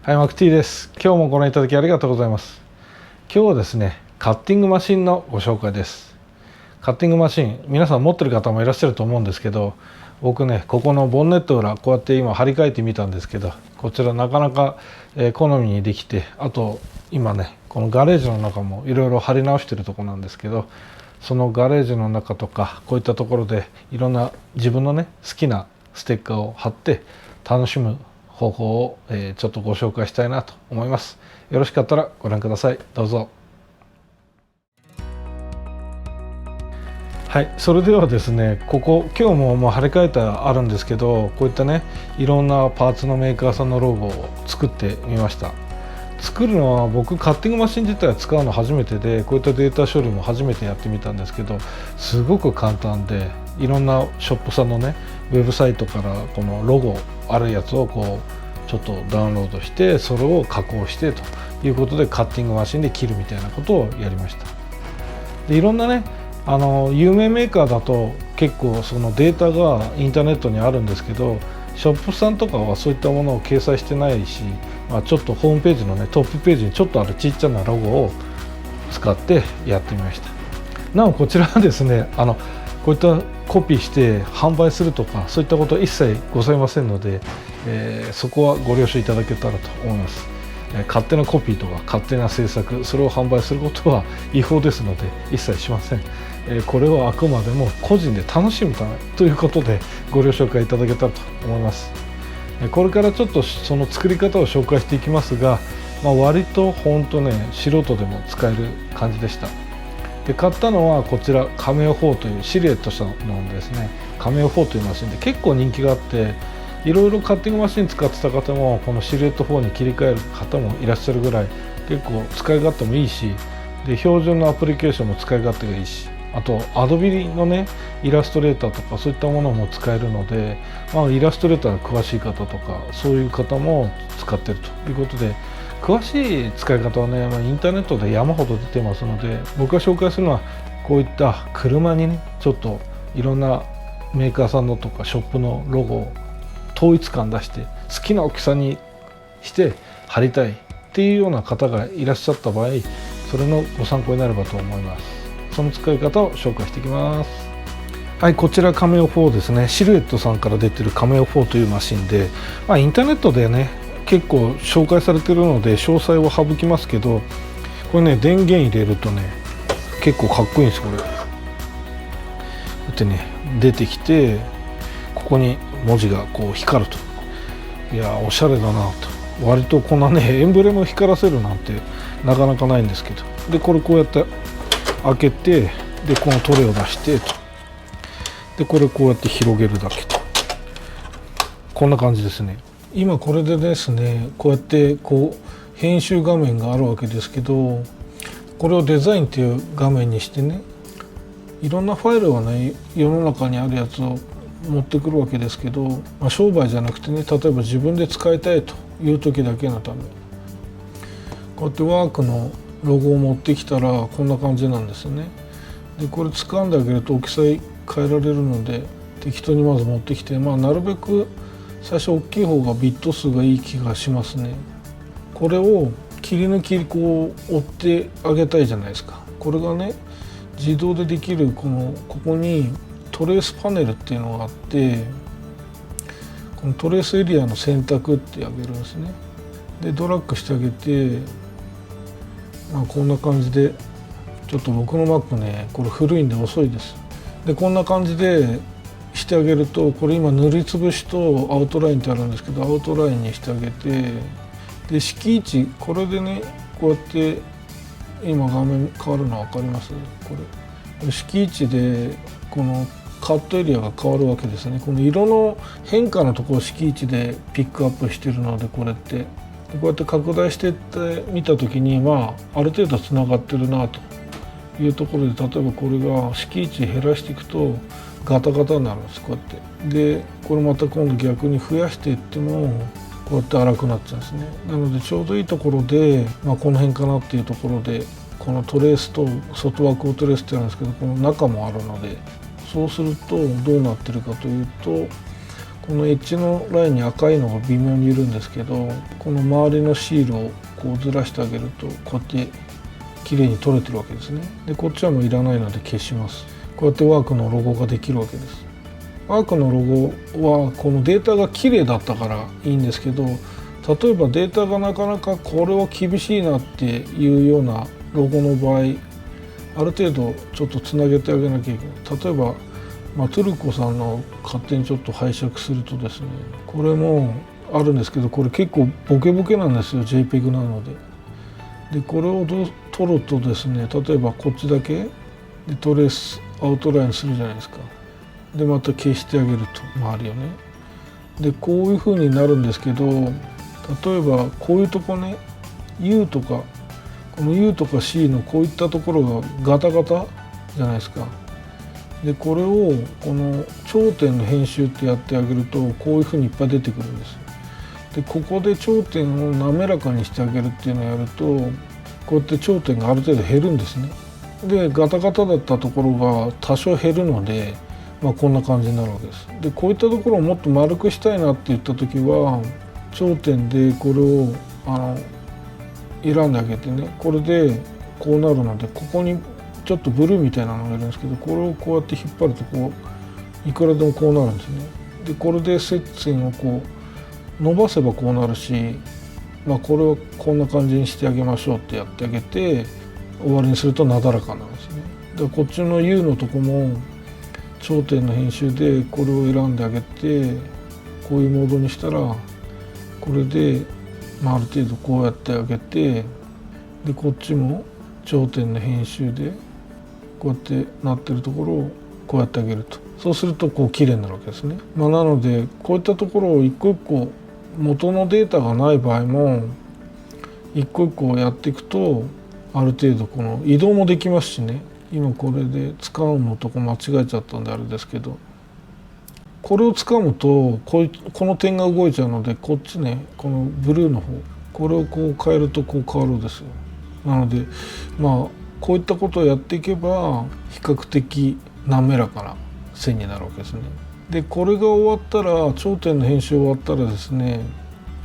はい、マクティです。今日もご覧いただきありがとうございます。今日はですね、カッティングマシンのご紹介です。カッティングマシン、皆さん持ってる方もいらっしゃると思うんですけど、僕ね、ここのボンネット裏、こうやって今張り替えてみたんですけど、こちらなかなか好みにできて、あと今ね、このガレージの中もいろいろ張り直してるとこなんですけど、そのガレージの中とかこういったところでいろんな自分のね好きなステッカーを貼って楽しむ方法をちょっとご紹介したいなと思います。よろしかったらご覧ください。どうぞ。はい、それではですね、今日ももう張り替えてあるんですけど、こういったねいろんなパーツのメーカーさんのロゴを作ってみました。作るのは僕カッティングマシン自体は使うの初めてで、こういったデータ処理も初めてやってみたんですけど、すごく簡単で、いろんなショップさんのねウェブサイトからこのロゴあるやつをこうちょっとダウンロードして、それを加工してということでカッティングマシンで切るみたいなことをやりました。でいろんなね有名メーカーだと結構そのデータがインターネットにあるんですけど、ショップさんとかはそういったものを掲載してないし、ちょっとホームページのねトップページにちょっとあるちっちゃなロゴを使ってやってみました。なおこちらはですねこういったコピーして販売するとかそういったことは一切ございませんので、そこはご了承いただけたらと思います。勝手なコピーとか勝手な制作、それを販売することは違法ですので一切しません。これはあくまでも個人で楽しむためということでご了承いただけたらと思います。これからちょっとその作り方を紹介していきますが、割と本当ね素人でも使える感じでした。で買ったのはこちらカメオ4というシルエットしたのですね。カメオ4というマシンで結構人気があって、いろいろカッティングマシン使ってた方もこのシルエット4に切り替える方もいらっしゃるぐらい、結構使い勝手もいいし、で標準のアプリケーションも使い勝手がいいし、あとアドビのねイラストレーターとかそういったものも使えるので、イラストレーターが詳しい方とかそういう方も使ってるということで、詳しい使い方はね、インターネットで山ほど出てますので、僕が紹介するのはこういった車にねちょっといろんなメーカーさんのとかショップのロゴを統一感出して好きな大きさにして貼りたいっていうような方がいらっしゃった場合、それのご参考になればと思います。その使い方を紹介していきます。はい、こちらカメオ4ですね。シルエットさんから出てるカメオ4というマシンで、インターネットでね結構紹介されてるので詳細を省きますけど、これね電源入れるとね結構かっこいいんです。これこうやってね出てきて、ここに文字がこう光ると、いやおしゃれだなと。割とこんなねエンブレムを光らせるなんてなかなかないんですけど、でこれこうやって開けて、でこのトレイを出してと、でこれこうやって広げるだけと、こんな感じですね。今これでですねこうやってこう編集画面があるわけですけど、これをデザインっていう画面にしてね、いろんなファイルはね世の中にあるやつを持ってくるわけですけど、商売じゃなくてね、例えば自分で使いたいという時だけのため、こうやってワークのロゴを持ってきたらこんな感じなんですよね。でこれ掴んであげると大きさ変えられるので、適当にまず持ってきて、なるべく最初大きい方がビット数がいい気がしますね。これを切り抜きこう折ってあげたいじゃないですか。これがね自動でできるここにトレースパネルっていうのがあって、このトレースエリアの選択ってあげるんですね。でドラッグしてあげて、こんな感じで、ちょっと僕の Mac ねこれ古いんで遅いです。でこんな感じでしてあげると、これ今塗りつぶしとアウトラインってあるんですけど、アウトラインにしてあげて、で敷位置これでねこうやって今画面変わるの分かります？これ敷位置でこのカットエリアが変わるわけですね。この色の変化のところを敷位置でピックアップしてるので、これってでこうやって拡大していって見た時にある程度つながってるなというところで、例えばこれが敷位置減らしていくとガタガタになるんです。こうやってでこれまた今度逆に増やしていってもこうやって粗くなっちゃうんですね。なのでちょうどいいところで、この辺かなっていうところで、このトレースと外枠をトレースってあるんですけど、この中もあるので、そうするとどうなってるかというと、このエッジのラインに赤いのが微妙にいるんですけど、この周りのシールをこうずらしてあげるとこうやって綺麗に取れてるわけですね。でこっちはもういらないので消します。こうやってワークのロゴができるわけです。ワークのロゴはこのデータが綺麗だったからいいんですけど、例えばデータがなかなかこれは厳しいなっていうようなロゴの場合、ある程度ちょっとつなげてあげなきゃいけない。例えば、トゥルコさんの勝手にちょっと拝借するとですね、これもあるんですけど、これ結構ボケボケなんですよ、 JPEG なので。でこれを撮るとですね、例えばこっちだけでトレースアウトラインするじゃないですか。でまた消してあげると周りをね。でこういう風になるんですけど、例えばこういうとこね、 U とかこの U とか C のこういったところがガタガタじゃないですか。でこれをこの頂点の編集ってやってあげるとこういう風にいっぱい出てくるんです。でここで頂点を滑らかにしてあげるっていうのをやると、こうやって頂点がある程度減るんですね。でガタガタだったところが多少減るので、こんな感じになるわけです。でこういったところをもっと丸くしたいなって言った時は、頂点でこれを選んであげてね、これでこうなるので、ここにちょっとブルーみたいなのがいるんですけど、これをこうやって引っ張るとこういくらでもこうなるんですね。でこれで接線をこう伸ばせばこうなるし、これをこんな感じにしてあげましょうってやってあげて終わりにするとなだらかなんですね。でこっちの U のとこも頂点の編集でこれを選んであげて、こういうモードにしたらこれで、ある程度こうやってあげて、でこっちも頂点の編集でこうやってなってるところをこうやってあげると、そうするとこう綺麗になるわけですね。なのでこういったところを一個一個元のデータがない場合も一個一個やっていくと、ある程度この移動もできますしね。今これで使うのとこ間違えちゃったんであれですけど、これを掴むとこの点が動いちゃうので、こっちね、このブルーの方、これをこう変えるとこう変わるんですよ。なのでこういったことをやっていけば比較的滑らかな線になるわけですね。でこれが終わったら、頂点の編集終わったらですね、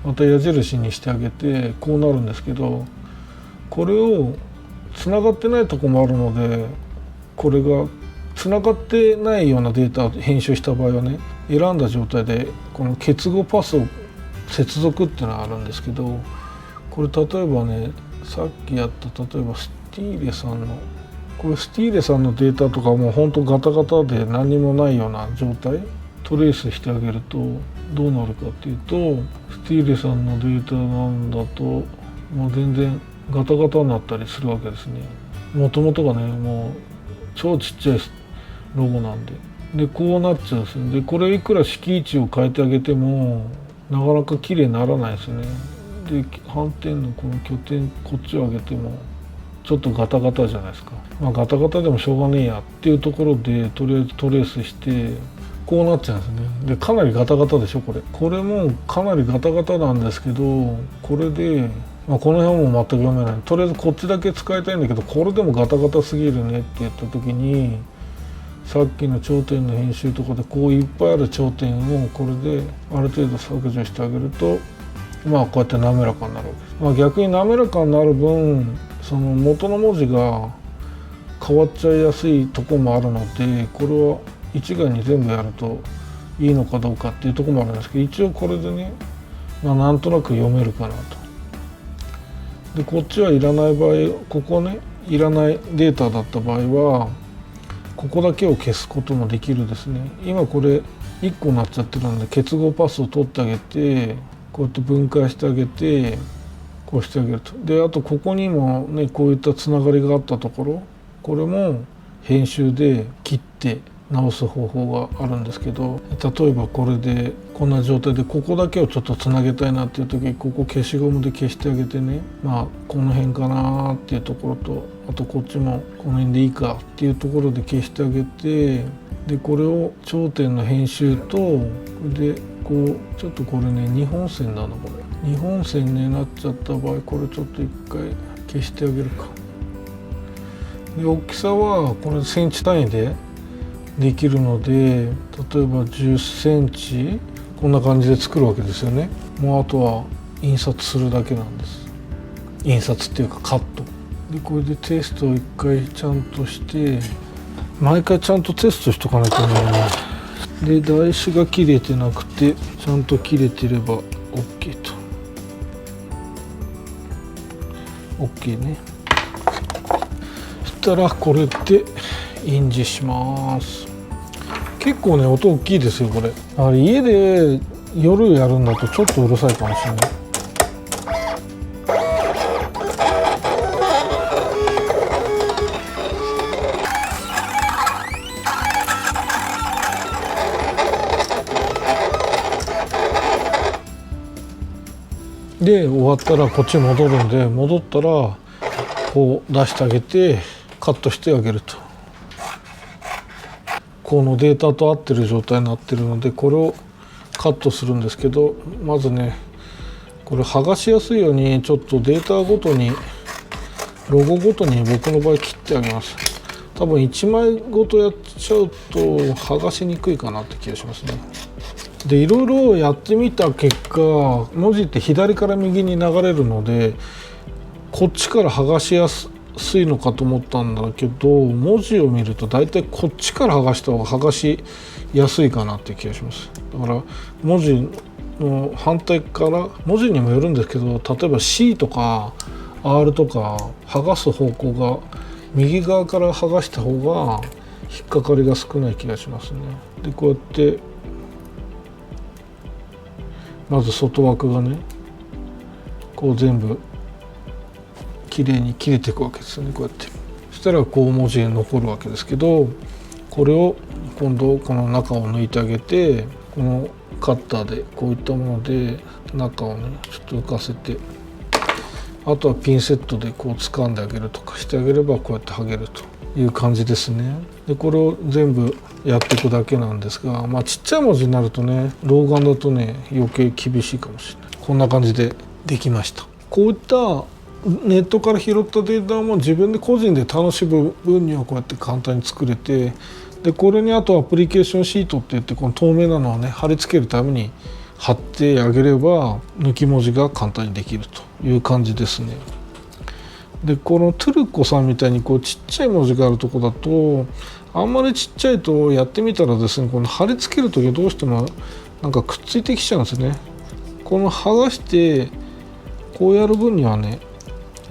また矢印にしてあげてこうなるんですけど、これをつながってないとこもあるので、これがつながってないようなデータを編集した場合はね、選んだ状態でこの結合パスを接続っていうのがあるんですけど、これ例えばね、さっきやった例えばスティーレさんのこれスティーレさんのデータとかも本当ガタガタで何にもないような状態トレースしてあげるとどうなるかっていうと、スティーレさんのデータなんだともう全然ガタガタになったりするわけですね。もともとがね、もう超ちっちゃいロゴなんで。でこうなっちゃうんですよ。でこれいくら式位置を変えてあげてもなかなか綺麗にならないですよね。で反転のこの拠点こっちを上げてもちょっとガタガタじゃないですか。ガタガタでもしょうがねえやっていうところでとりあえずトレースしてこうなっちゃうんですね。でかなりガタガタでしょこれ。これもかなりガタガタなんですけど、これで、この辺も全く読めない。とりあえずこっちだけ使いたいんだけど、これでもガタガタすぎるねって言った時に、さっきの頂点の編集とかでこういっぱいある頂点をこれである程度削除してあげると、こうやって滑らかになるわけです。逆に滑らかになる分その元の文字が変わっちゃいやすいとこもあるので、これは一概に全部やるといいのかどうかっていうとこもあるんですけど、一応これでね、なんとなく読めるかなと。でこっちはいらない場合、ここねいらないデータだった場合はここだけを消すこともできるですね。今これ1個になっちゃってるので結合パスを取ってあげて、こうやって分解してあげてこうしてあげると。であとここにもねこういったつながりがあったところ、これも編集で切って直す方法があるんですけど、例えばこれでこんな状態でここだけをちょっとつなげたいなっていう時、ここ消しゴムで消してあげてね、この辺かなっていうところと、あとこっちもこの辺でいいかっていうところで消してあげて、でこれを頂点の編集とでこうちょっとこれね2本線なの、これ2本線になっちゃった場合、これちょっと一回消してあげるか。で大きさはこれセンチ単位でできるので、例えば10センチこんな感じで作るわけですよね。もうあとは印刷するだけなんです。印刷っていうかカットで、これでテストを一回ちゃんとして、毎回ちゃんとテストしとかないとね。で台紙が切れてなくてちゃんと切れてれば OK と OK ね。そしたらこれで印字します。結構ね音大きいですよこれ。家で夜やるんだとちょっとうるさいかもしれない。で終わったらこっち戻るんで、戻ったらこう出してあげてカットしてあげると、このデータと合ってる状態になってるので、これをカットするんですけど、まずねこれ剥がしやすいようにちょっとデータごとにロゴごとに僕の場合切ってあげます。多分1枚ごとやっちゃうと剥がしにくいかなって気がしますね。でいろいろやってみた結果、文字って左から右に流れるのでこっちから剥がしやすいのかと思ったんだけど、文字を見ると大体こっちから剥がした方が剥がしやすいかなっていう気がします。だから文字の反対から、文字にもよるんですけど、例えば C とか R とか剥がす方向が右側から剥がした方が引っかかりが少ない気がしますね。でこうやってまず外枠がねこう全部きれいに切れていくわけですよね、こうやって。そしたらこう文字が残るわけですけど、これを今度この中を抜いてあげて、このカッターでこういったもので中をねちょっと浮かせて、あとはピンセットでこう掴んであげるとかしてあげればこうやって剥げるという感じですね。でこれを全部やっていくだけなんですが、ちっちゃい文字になるとね、老眼だとね余計厳しいかもしれない。こんな感じでできました。こういったネットから拾ったデータも自分で個人で楽しむ分にはこうやって簡単に作れて、でこれにあとアプリケーションシートっていって、この透明なのをね貼り付けるために貼ってあげれば抜き文字が簡単にできるという感じですね。でこのトゥルコさんみたいにこうちっちゃい文字があるとこだと、あんまりちっちゃいとやってみたらですね、この貼り付ける時どうしてもなんかくっついてきちゃうんですね。この剥がしてこうやる分にはね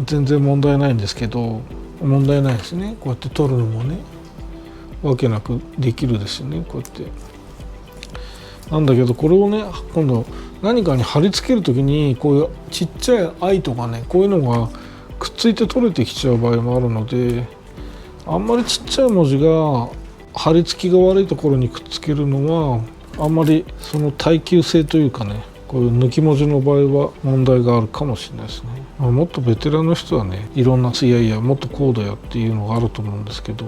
全然問題ないんですけど、問題ないですね。こうやって取るのもねわけなくできるですよね、こうやって。なんだけどこれをね今度何かに貼り付ける時にこういうちっちゃい愛とかね、こういうのがくっついて取れてきちゃう場合もあるので、あんまりちっちゃい文字が貼り付きが悪いところにくっつけるのはあんまりその耐久性というかね、こういう抜き文字の場合は問題があるかもしれないですね。もっとベテランの人はねいろんないやいやもっとこうだよっていうのがあると思うんですけど、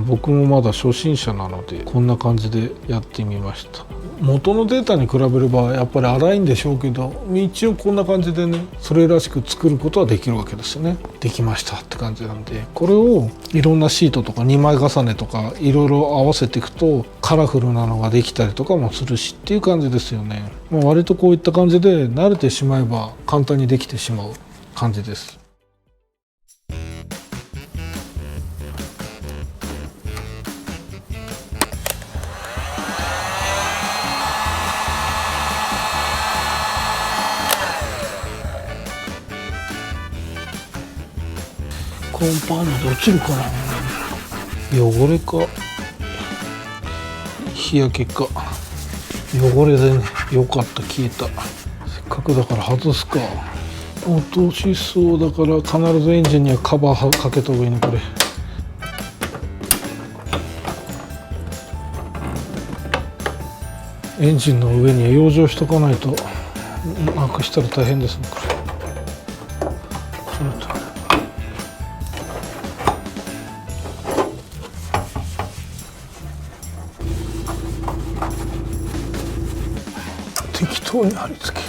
僕もまだ初心者なのでこんな感じでやってみました。元のデータに比べればやっぱり荒いんでしょうけど、一応こんな感じでねそれらしく作ることはできるわけですよね。できましたって感じなんで、これをいろんなシートとか2枚重ねとかいろいろ合わせていくとカラフルなのができたりとかもするしっていう感じですよね。割とこういった感じで慣れてしまえば簡単にできてしまう感じです。コンパーまで落ちるかな。汚れか日焼けか。汚れでね、よかった、消えた。せっかくだから外すか。落としそうだから必ずエンジンにはカバーかけた方がいいね、これ。エンジンの上には養生しとかないとなくしたら大変ですね、これ。適当に貼り付け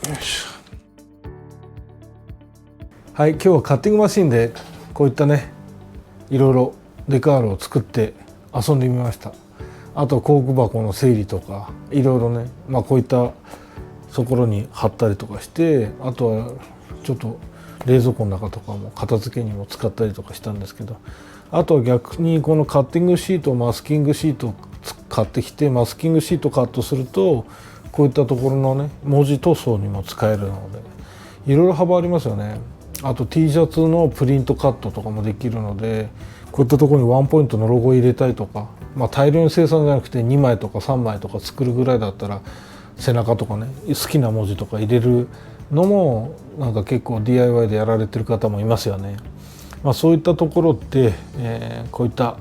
る。よいしょ。はい、今日はカッティングマシンでこういったねいろいろデカールを作って遊んでみました。あと工具箱の整理とかいろいろね、こういったところに貼ったりとかして、あとはちょっと冷蔵庫の中とかも片付けにも使ったりとかしたんですけど、あとは逆にこのカッティングシート、マスキングシートを買ってきて、マスキングシートカットするとこういったところのね文字塗装にも使えるのでいろいろ幅ありますよね。あと T シャツのプリントカットとかもできるので、こういったところにワンポイントのロゴを入れたいとか、大量に生産じゃなくて2枚とか3枚とか作るぐらいだったら背中とかね好きな文字とか入れるのもなんか結構 DIY でやられてる方もいますよね。そういったところで、こういった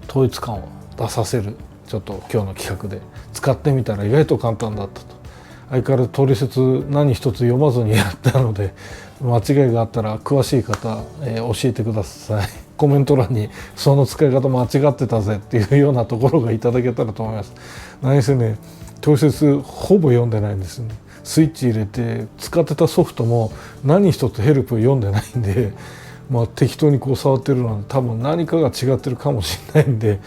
統一感を出させるちょっと今日の企画で使ってみたら意外と簡単だったと。相変わらず取説何一つ読まずにやったので、間違いがあったら詳しい方、教えてください。コメント欄にその使い方間違ってたぜっていうようなところがいただけたらと思います。何せね取説ほぼ読んでないんですね。スイッチ入れて使ってたソフトも何一つヘルプ読んでないんで、適当にこう触ってるので多分何かが違ってるかもしれないんで、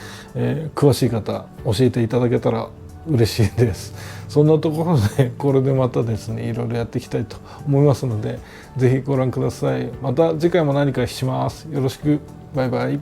詳しい方教えていただけたら嬉しいです。そんなところでこれでまたですねいろいろやっていきたいと思いますので、ぜひご覧ください。また次回も何かします。よろしく。バイバイ。